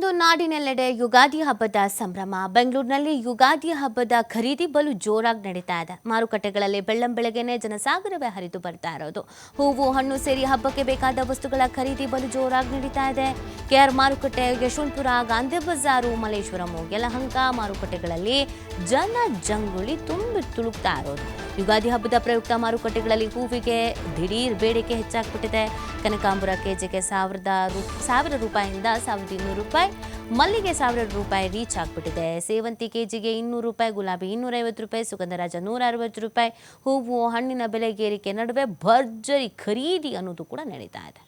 ಇಂದು ನಾಡಿನೆಲ್ಲೆಡೆ ಯುಗಾದಿ ಹಬ್ಬದ ಸಂಭ್ರಮ. ಬೆಂಗಳೂರಿನಲ್ಲಿ ಯುಗಾದಿ ಹಬ್ಬದ ಖರೀದಿ ಬಲು ಜೋರಾಗಿ ನಡೀತಾ ಇದೆ. ಮಾರುಕಟ್ಟೆಗಳಲ್ಲಿ ಬೆಳ್ಳಂಬೆಳಗ್ಗೆನೆ ಜನಸಾಗರವೇ ಹರಿದು ಬರ್ತಾ ಇರೋದು. ಹೂವು ಹಣ್ಣು ಸೇರಿ ಹಬ್ಬಕ್ಕೆ ಬೇಕಾದ ವಸ್ತುಗಳ ಖರೀದಿ ಬಲು ಜೋರಾಗಿ ನಡೀತಾ ಇದೆ. ಕೆಆರ್ ಮಾರುಕಟ್ಟೆ, ಯಶವಂತಪುರ, ಗಾಂಧಿ ಬಜಾರು, ಮಲ್ಲೇಶ್ವರಂ, ಯಲಹಂಕ ಮಾರುಕಟ್ಟೆಗಳಲ್ಲಿ ಜನ ಜಂಗುಳಿ ತುಂಬಿ ತುಳುಕ್ತಾ ಇರೋದು. ಯುಗಾದಿ ಹಬ್ಬದ ಪ್ರಯುಕ್ತ ಮಾರುಕಟ್ಟೆಗಳಲ್ಲಿ ಹೂವಿಗೆ ದಿಢೀರ್ ಬೇಡಿಕೆ ಹೆಚ್ಚಾಗ್ಬಿಟ್ಟಿದೆ. ಕನಕಾಂಬರ ಕೆಜಿಗೆ 1000 ರೂಪಾಯಿಯಿಂದ 1200 ರೂಪಾಯಿ, ಮಲ್ಲಿಗೆ 1000 ರೂಪಾಯಿ ರೀಚ್ ಆಗ್ಬಿಟ್ಟಿದೆ. ಸೇವಂತಿ ಕೆಜಿಗೆ 200 ರೂಪಾಯಿ, ಗುಲಾಬಿ 250 ರೂಪಾಯಿ, ಸುಗಂಧರಾಜ 160 ರೂಪಾಯಿ. ಹೂವು ಹಣ್ಣಿನ ಬೆಲೆ ಏರಿಕೆ ನಡುವೆ ಭರ್ಜರಿ ಖರೀದಿ ಅನ್ನೋದು ಕೂಡ ನಡೀತಾ ಇದೆ.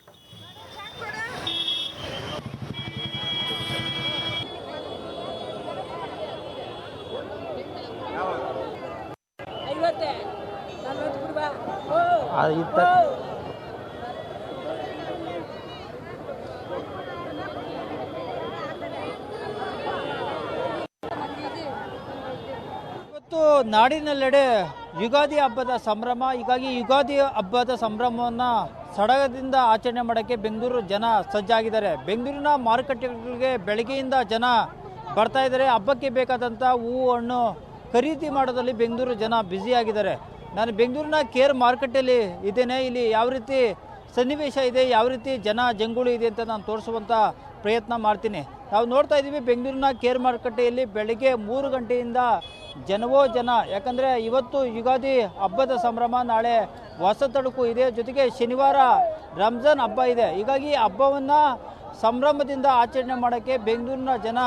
ಇವತ್ತು ನಾಡಿನೆಲ್ಲೆಡೆ ಯುಗಾದಿ ಹಬ್ಬದ ಸಂಭ್ರಮ. ಹೀಗಾಗಿ ಯುಗಾದಿ ಹಬ್ಬದ ಸಂಭ್ರಮವನ್ನು ಸಡಗರದಿಂದ ಆಚರಣೆ ಮಾಡೋಕ್ಕೆ ಬೆಂಗಳೂರು ಜನ ಸಜ್ಜಾಗಿದ್ದಾರೆ. ಬೆಂಗಳೂರಿನ ಮಾರುಕಟ್ಟೆಗಳಿಗೆ ಬೆಳಗ್ಗೆಯಿಂದ ಜನ ಬರ್ತಾ ಇದ್ದಾರೆ. ಹಬ್ಬಕ್ಕೆ ಬೇಕಾದಂಥ ಹೂವು ಹಣ್ಣು ಖರೀದಿ ಮಾಡೋದ್ರಲ್ಲಿ ಬೆಂಗಳೂರು ಜನ ಬ್ಯುಸಿಯಾಗಿದ್ದಾರೆ. ನಾನು ಬೆಂಗಳೂರಿನ ಕೇರ್ ಮಾರುಕಟ್ಟೆಯಲ್ಲಿ ಇದ್ದೇನೆ. ಇಲ್ಲಿ ಯಾವ ರೀತಿ ಸನ್ನಿವೇಶ ಇದೆ, ಯಾವ ರೀತಿ ಜನ ಜಂಗುಳಿ ಇದೆ ಅಂತ ನಾನು ತೋರಿಸುವಂಥ ಪ್ರಯತ್ನ ಮಾಡ್ತೀನಿ. ನಾವು ನೋಡ್ತಾ ಇದ್ದೀವಿ ಬೆಂಗಳೂರಿನ ಕೇರ್ ಮಾರುಕಟ್ಟೆಯಲ್ಲಿ ಬೆಳಗ್ಗೆ 3 ಗಂಟೆಯಿಂದ ಜನವೋ ಜನ. ಯಾಕಂದರೆ ಇವತ್ತು ಯುಗಾದಿ ಹಬ್ಬದ ಸಂಭ್ರಮ, ನಾಳೆ ಹೊಸ ತಳುಕು ಇದೆ, ಜೊತೆಗೆ ಶನಿವಾರ ರಂಜಾನ್ ಹಬ್ಬ ಇದೆ. ಹೀಗಾಗಿ ಹಬ್ಬವನ್ನು ಸಂಭ್ರಮದಿಂದ ಆಚರಣೆ ಮಾಡೋಕ್ಕೆ ಬೆಂಗಳೂರಿನ ಜನ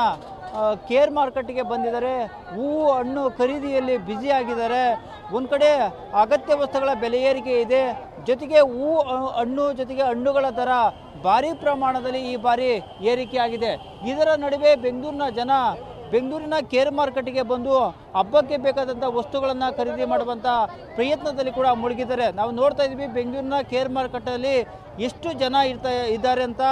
ಕೇರ್ ಮಾರ್ಕೆಟ್ಗೆ ಬಂದಿದ್ದಾರೆ. ಹೂವು ಹಣ್ಣು ಖರೀದಿಯಲ್ಲಿ ಬ್ಯುಸಿ ಆಗಿದ್ದಾರೆ. ಒಂದು ಕಡೆ ಅಗತ್ಯ ವಸ್ತುಗಳ ಬೆಲೆ ಏರಿಕೆ ಇದೆ, ಜೊತೆಗೆ ಹೂವು ಹಣ್ಣು ಜೊತೆಗೆ ಹಣ್ಣುಗಳ ದರ ಭಾರಿ ಪ್ರಮಾಣದಲ್ಲಿ ಈ ಬಾರಿ ಏರಿಕೆ ಆಗಿದೆ. ಇದರ ನಡುವೆ ಬೆಂಗಳೂರಿನ ಜನ ಬೆಂಗಳೂರಿನ ಕೇರ್ ಮಾರ್ಕೆಟ್ಗೆ ಬಂದು ಹಬ್ಬಕ್ಕೆ ಬೇಕಾದಂಥ ವಸ್ತುಗಳನ್ನು ಖರೀದಿ ಮಾಡುವಂಥ ಪ್ರಯತ್ನದಲ್ಲಿ ಕೂಡ ಮುಳುಗಿದ್ದಾರೆ. ನಾವು ನೋಡ್ತಾ ಇದ್ದೀವಿ ಬೆಂಗಳೂರಿನ ಕೇರ್ ಮಾರ್ಕೆಟಲ್ಲಿ ಎಷ್ಟು ಜನ ಇದ್ದಾರೆ ಅಂತ.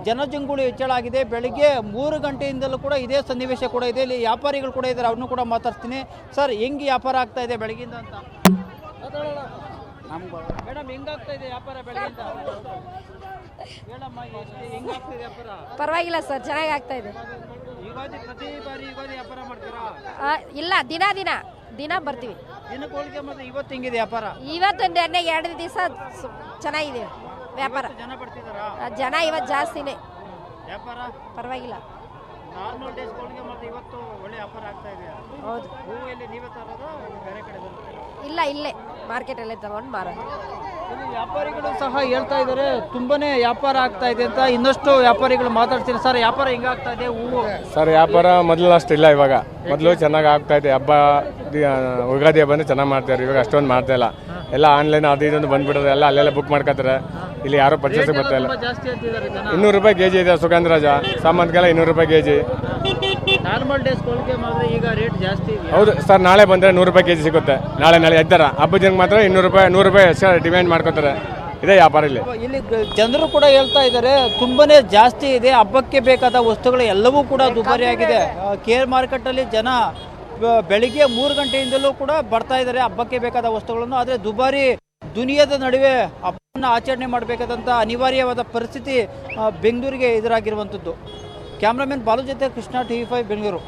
ಜನಜಂಗುಳಿ ಹೆಚ್ಚಳ ಆಗಿದೆ. ಬೆಳಗ್ಗೆ 3 ಗಂಟೆಯಿಂದಲೂ ಕೂಡ ಇದೇ ಸನ್ನಿವೇಶ ಕೂಡ ಇದೆ. ಇಲ್ಲಿ ವ್ಯಾಪಾರಿಗಳು ಕೂಡ ಇದ್ದಾರೆ, ಅವ್ರನ್ನೂ ಕೂಡ ಮಾತಾಡ್ತೀನಿ. ಸರ್, ಹೆಂಗೆ ವ್ಯಾಪಾರ ಆಗ್ತಾ ಇದೆ ಬೆಳಗ್ಗಿಂದ ಅಂತ? ಮೇಡಮ್, ಹೆಂಗಾಗ್ತಾ ಇದೆ ವ್ಯಾಪಾರ ಬೆಳಗ್ಗಿಂದ? ಹೇಳಮ್ಮ, ಹೆಂಗಾಗ್ತಾ ಇದೆ ವ್ಯಾಪಾರ? ಪರವಾಗಿಲ್ಲ ಸರ್, ಚೆನ್ನಾಗಿ ಆಗ್ತಾ ಇದೆ. ಯುಗಾದಿ ಪ್ರತಿ ಬಾರಿ ಯುಗಾದಿ ವ್ಯಾಪಾರ ಮಾಡ್ತೀರಾ? ಇಲ್ಲ, ದಿನ ಬರ್ತೀವಿ. ದಿನಕ್ಕೆ ಹೋಲಿಕೆ ಮತ್ತೆ ಇವತ್ತು ಹೆಂಗಿದೆ ವ್ಯಾಪಾರ? ಇವತ್ತೊಂದು 2 ದಿವಸ ಚೆನ್ನಾಗಿದೆ ವ್ಯಾಪಾರ. ಜನ ಬರ್ತಿದಾರಾ? ಜನ ಇವತ್ತು ಜಾಸ್ತಿನೇ. ವ್ಯಾಪಾರ ಪರವಾಗಿಲ್ಲ. ನಾರ್ಮಲ್ ಡೇಸ್ ಹೋಲಿಕೆ ಮತ್ತೆ ಇವತ್ತು ಒಳ್ಳೆ ವ್ಯಾಪಾರ ಆಗ್ತಾ ಇದೆ. ಹೌದು. ಹೂವು ಎಲ್ಲಿ ನೀವೇ ತರೋದು, ಬೇರೆ ಕಡೆ ಬರುತ್ತೆ? ಇಲ್ಲ, ಇಲ್ಲೇ ಮಾರ್ಕೆಟಲ್ಲೇ ತಗೊಂಡು ಮಾರೋದು. ಇಲ್ಲಿ ವ್ಯಾಪಾರಿಗಳು ಸಹ ಹೇಳ್ತಾ ಇದ್ದಾರೆ ತುಂಬಾನೇ ವ್ಯಾಪಾರ ಆಗ್ತಾ ಇದೆ ಅಂತ. ಇನ್ನಷ್ಟು ವ್ಯಾಪಾರಿಗಳು ಮಾತಾಡ್ತೀನಿ. ಸರ್, ವ್ಯಾಪಾರ ಹೆಂಗಾಗ್ತಾ ಇದೆ ಹೂವು? ಸರ್, ವ್ಯಾಪಾರ ಮೊದಲು ಅಷ್ಟಿಲ್ಲ, ಇವಾಗ ಮೊದಲು ಚೆನ್ನಾಗಿ ಆಗ್ತಾ ಇದೆ. ಹಬ್ಬ ಯುಗಾದಿ ಹಬ್ಬನೇ ಚೆನ್ನಾಗಿ ಮಾಡ್ತಾರೆ. ಇವಾಗ ಅಷ್ಟೊಂದು ಮಾಡ್ತಾ ಇಲ್ಲ. ಎಲ್ಲ ಆನ್ಲೈನ್ ಅದು ಇದೊಂದು ಬಂದ್ಬಿಡೋದು, ಎಲ್ಲ ಅಲ್ಲೆಲ್ಲ ಬುಕ್ ಮಾಡ್ಕೋತಾರೆ. ಇಲ್ಲಿ ಯಾರು ಪರ್ಚೇಸ್ ಬರ್ತಾ ಇಲ್ಲ. 200 ರೂಪಾಯಿ ಕೆಜಿ ಇದೆ ಸುಗಂಧರಾಜ, ಸಾಮಂತಿಗೆಲ್ಲ 200 ರೂಪಾಯಿ ಕೆಜಿ. ನಾರ್ಮಲ್ ಡೇಸ್ ಹೋಲಿಕೆ ಮಾಡಿದ್ರೆ ಈಗ ರೇಟ್ ಜಾಸ್ತಿ ಇದೆ. ಹೌದು ಸರ್, ನಾಳೆ ಬಂದರೆ 100 ರೂಪಾಯಿ ಕೆಜಿ ಸಿಗುತ್ತೆ. ನಾಳೆ ಎದ್ದಾರ ಹಬ್ಬದ ಜನಕ್ಕೆ ಮಾತ್ರ 100 ರೂಪಾಯಿ ಎಕ್ಸ್ಟ್ರಾ ಡಿಮ್ಯಾಂಡ್ ಮಾಡ್ಕೋತಾರೆ. ಇದೇ ವ್ಯಾಪಾರ ಇಲ್ಲಿ. ಜನರು ಕೂಡ ಹೇಳ್ತಾ ಇದ್ದಾರೆ ತುಂಬಾನೇ ಜಾಸ್ತಿ ಇದೆ. ಹಬ್ಬಕ್ಕೆ ಬೇಕಾದ ವಸ್ತುಗಳು ಎಲ್ಲವೂ ಕೂಡ ದುಬಾರಿ ಆಗಿದೆ. ಕೇರ್ ಮಾರ್ಕೆಟಲ್ಲಿ ಜನ ಬೆಳಿಗ್ಗೆ 3 ಗಂಟೆಯಿಂದಲೂ ಕೂಡ ಬರ್ತಾ ಇದ್ದಾರೆ ಹಬ್ಬಕ್ಕೆ ಬೇಕಾದ ವಸ್ತುಗಳನ್ನು. ಆದರೆ ದುಬಾರಿ ದುನಿಯಾದ ನಡುವೆ ಹಬ್ಬವನ್ನು ಆಚರಣೆ ಮಾಡಬೇಕಾದಂಥ ಅನಿವಾರ್ಯವಾದ ಪರಿಸ್ಥಿತಿ ಬೆಂಗಳೂರಿಗೆ ಎದುರಾಗಿರುವಂಥದ್ದು. ಕ್ಯಾಮ್ರಾಮನ್ ಬಾಲು ಜೊತೆ ಕೃಷ್ಣ, TV5 ಬೆಂಗಳೂರು.